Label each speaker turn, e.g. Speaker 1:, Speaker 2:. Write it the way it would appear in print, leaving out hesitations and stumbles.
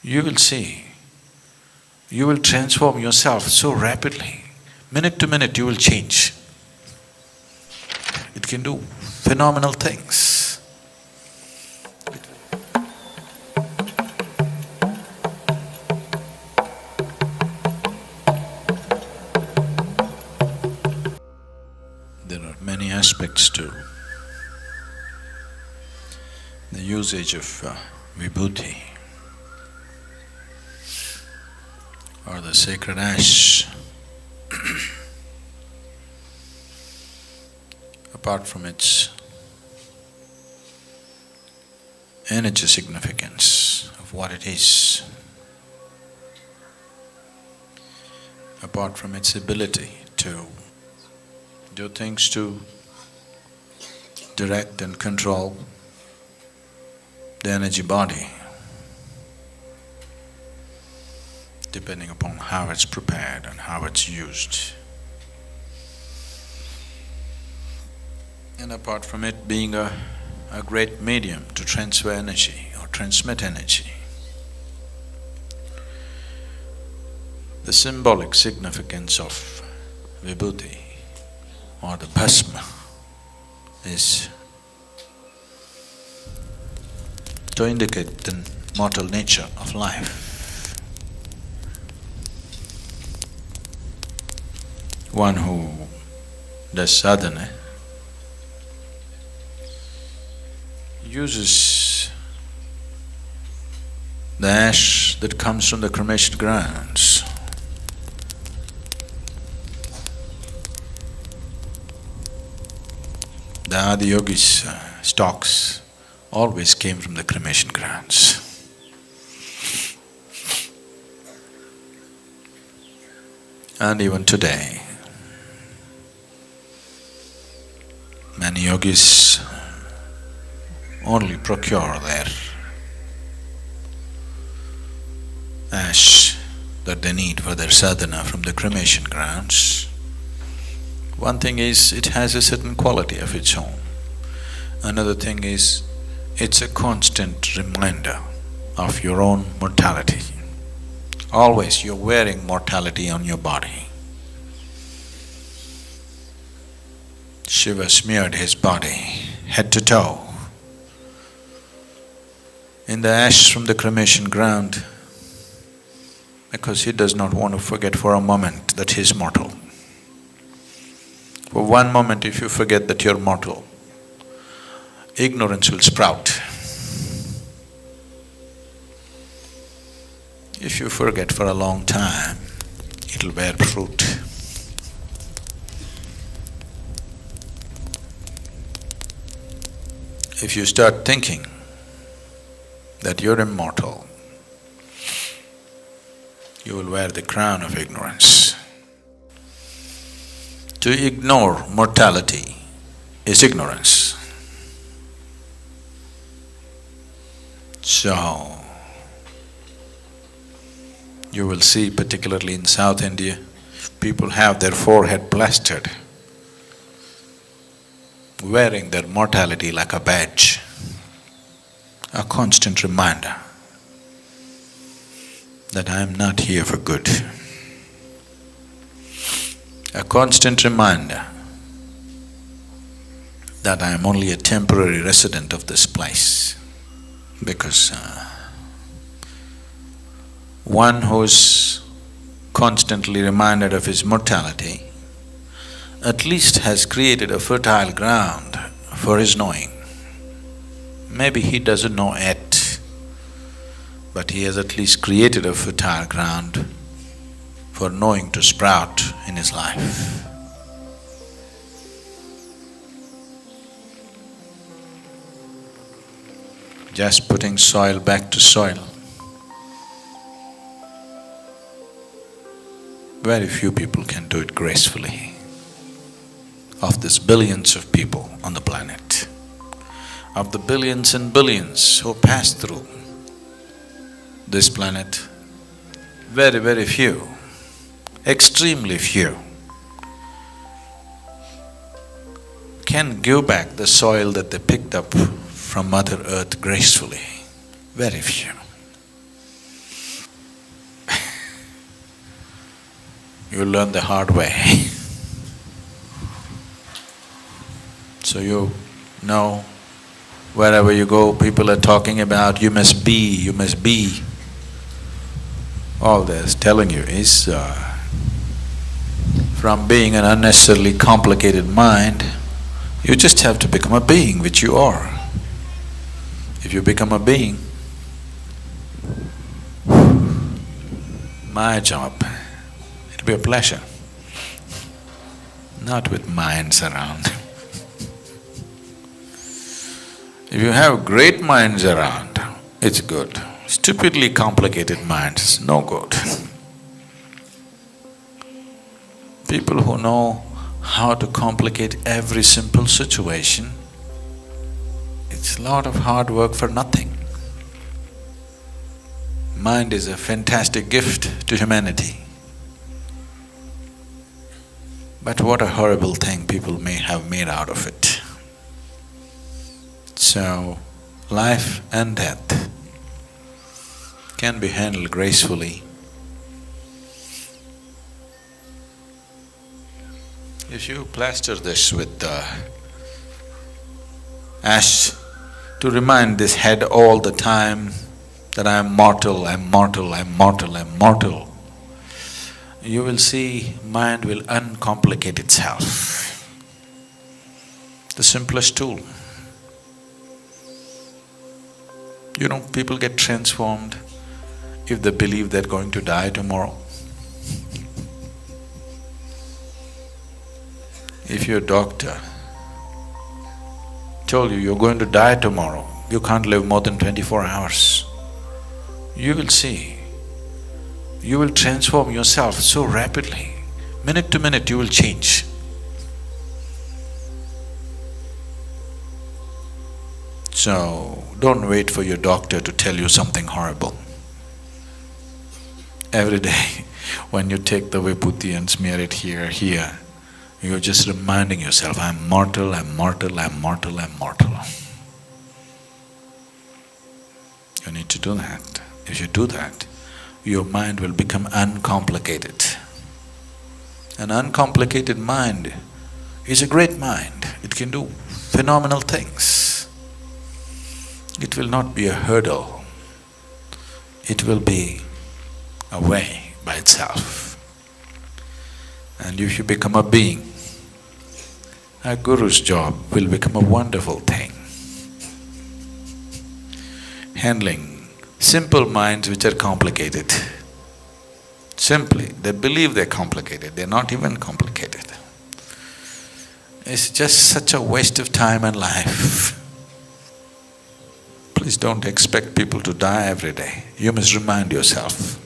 Speaker 1: you will see, you will transform yourself so rapidly. Minute to minute you will change. It can do phenomenal things. There are many aspects to the usage of Vibhuti or the sacred ash. Apart from its energy significance of what it is, apart from its ability to do things to direct and control the energy body, depending upon how it's prepared and how it's used. And apart from it being a great medium to transfer energy or transmit energy, the symbolic significance of Vibhuti or the bhasma is to indicate the mortal nature of life. One who does sadhana uses the ash that comes from the cremation grounds. The Adi-yogis' stocks always came from the cremation grounds. And even today, many yogis only procure their ash that they need for their sadhana from the cremation grounds. One thing is, it has a certain quality of its own. Another thing is, it's a constant reminder of your own mortality. Always you're wearing mortality on your body. Shiva smeared his body head to toe in the ash from the cremation ground because he does not want to forget for a moment that he is mortal. For one moment if you forget that you're mortal, ignorance will sprout. If you forget for a long time, it'll bear fruit. If you start thinking that you're immortal, you will wear the crown of ignorance. To ignore mortality is ignorance. So, you will see particularly in South India, people have their forehead plastered, wearing their mortality like a badge, a constant reminder that I am not here for good. A constant reminder that I am only a temporary resident of this place, because one who is constantly reminded of his mortality at least has created a fertile ground for his knowing. Maybe he doesn't know yet, but he has at least created a fertile ground for knowing to sprout in his life. Just putting soil back to soil. Very few people can do it gracefully. Of these billions of people on the planet, of the billions and billions who pass through this planet, very, very few, extremely few, can give back the soil that they picked up from Mother Earth gracefully. Very few. You learn the hard way. So you know, wherever you go, people are talking about you must be. All this telling you is from being an unnecessarily complicated mind, you just have to become a being, which you are. If you become a being, my job, it'll be a pleasure. Not with minds around. If you have great minds around, it's good. Stupidly complicated minds, no good. People who know how to complicate every simple situation, it's a lot of hard work for nothing. Mind is a fantastic gift to humanity. But what a horrible thing people may have made out of it. So, life and death can be handled gracefully if you plaster this with ash to remind this head all the time that I am mortal, I am mortal, I am mortal, I am mortal, you will see mind will uncomplicate itself. The simplest tool. You know, people get transformed if they believe they're going to die tomorrow. If your doctor told you you're going to die tomorrow, you can't live more than 24 hours, you will see, you will transform yourself so rapidly. Minute to minute you will change. So, don't wait for your doctor to tell you something horrible. Every day, when you take the Vibhuti and smear it here, you're just reminding yourself, I'm mortal, I'm mortal, I'm mortal, I'm mortal. You need to do that. If you do that, your mind will become uncomplicated. An uncomplicated mind is a great mind. It can do phenomenal things. It will not be a hurdle. It will be a way by itself. And if you become a being, a guru's job will become a wonderful thing. Handling simple minds which are complicated. Simply, they believe they're complicated, they're not even complicated. It's just such a waste of time and life. Please don't expect people to die every day. You must remind yourself.